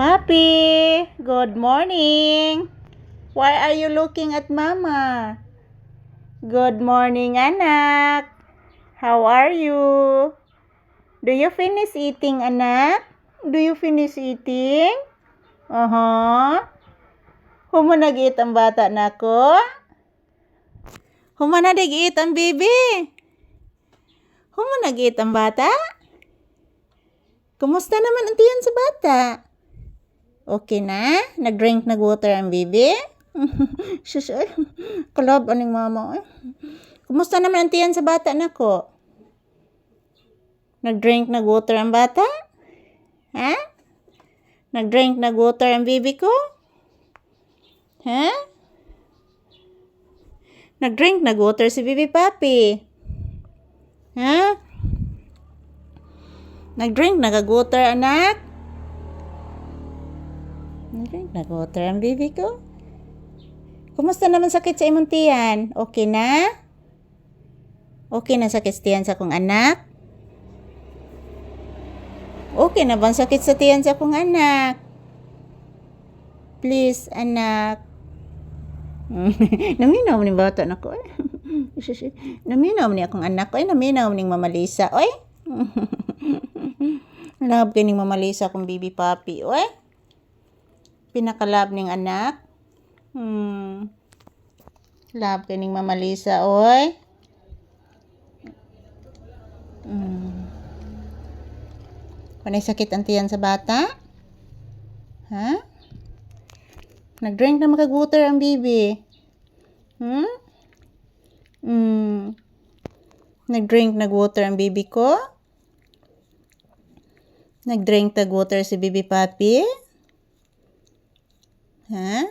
Papi, good morning. Why are you looking at Mama? Good morning, anak. How are you? Do you finish eating, anak? Do you finish eating? Humo nag-eat ang bata nako? Humo na nag-eat ang baby? Humo nag-eat ang bata? Kumusta naman ang tiyan sa bata? Okay na? Nag-drink nag-water ang baby? Shush, ay. Kalab aning mama. Ay. Kumusta naman ang tiyan sa bata nako? Nag-drink nag-water ang bata? Ha? Nag-drink nag-water ang baby ko? Ha? Nag-drink nag-water si baby papi? Ha? Nag-drink nag-water anak? Nag-drink nag-water ang baby ko? Kumusta naman sakit sa imong tiyan? Okay na? Okay na sakit sa tiyan sa akong anak? Okay na bang sakit sa tiyan sa akong anak? Please, anak. Naminaw ni bata na ko. Naminaw ni akong anak ko. Naminaw ni Mama Lisa. Oy. Love ka ni Mama Lisa kung baby papi. Oy. Pinakalab ning anak. Love ka ni Mama Lisa. Oy. Panay sakit ang tiyan sa bata? Ha? Nag-drink na makag-water ang baby. Nag-drink nag-water ang baby ko? Nag-drink nag-water si baby papi? Ha?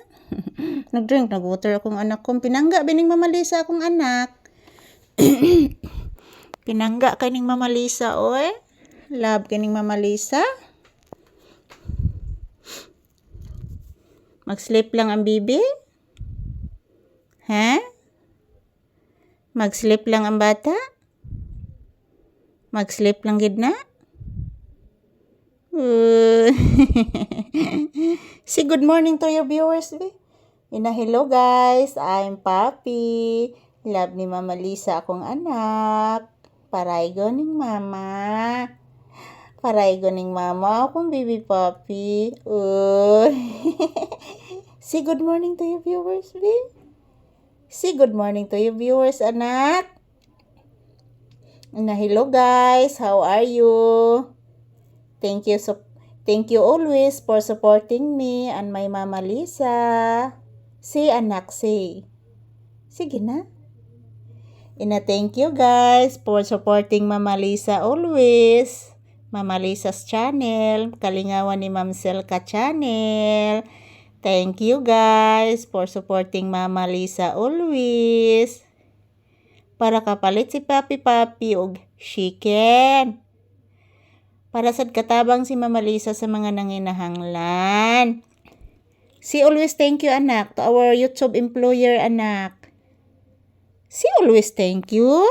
Nag-drink nag-water akong anak kong pinangga bining Mama Lisa akong anak. Pinangga kaning Mama Lisa, oy. Love kaning Mama Lisa. Mag-sleep lang ang baby? Ha? Mag-sleep lang ang bata? Mag-sleep lang gid na? Say good morning to your viewers, be. Hello guys, I'm Papi. Love ni Mama Lisa akong anak. Paraigo ning mama. Paraigo ning mama akong baby Papi. Say good morning to your viewers, be. Say good morning to your viewers, anak. Hello guys, how are you? Thank you always for supporting me and my Mama Lisa. Say anak, say. Sige na. Thank you guys for supporting Mama Lisa always. Mama Lisa's channel, Kalingawan ni Ma'am Selka channel. Thank you guys for supporting Mama Lisa always. Para kapalit si Papi og chicken. Para sad katabang si Mama Lisa sa mga nanginahanglan. Say always thank you, anak, to our YouTube employer, anak. Say always thank you.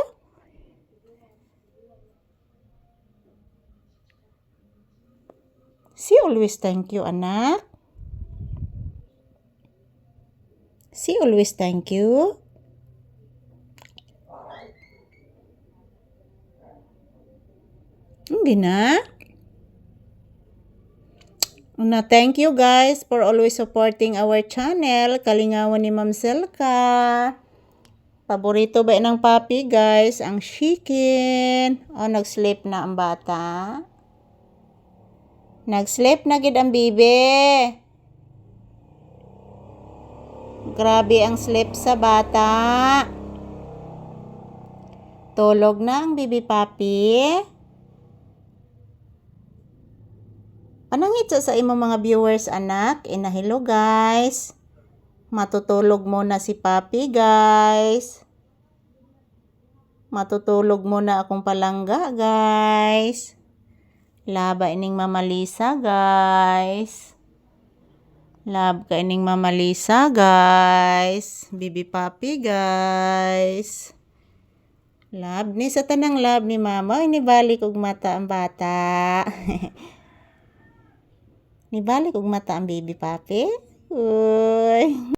Say always thank you, anak. Say always thank you. Hindi na. Thank you guys for always supporting our channel, Kalingawan ni Ma'am Selka. Paborito ba ng papi guys, ang chicken. Nag-sleep na ang bata. Nag-sleep na gid ang baby. Grabe ang sleep sa bata. Tulog na ang baby papi. Panangit sa imong mga viewers, anak. Hello guys. Matutulog muna si Papi guys. Matutulog muna akong palangga guys. Laba ining Mama Lisa guys. Love ka ining Mama Lisa guys. Baby Papi guys. Love ni sa tanang love ni Mama. Inibalik og mata ang bata. Nibalik og mata ang baby papi. Uy.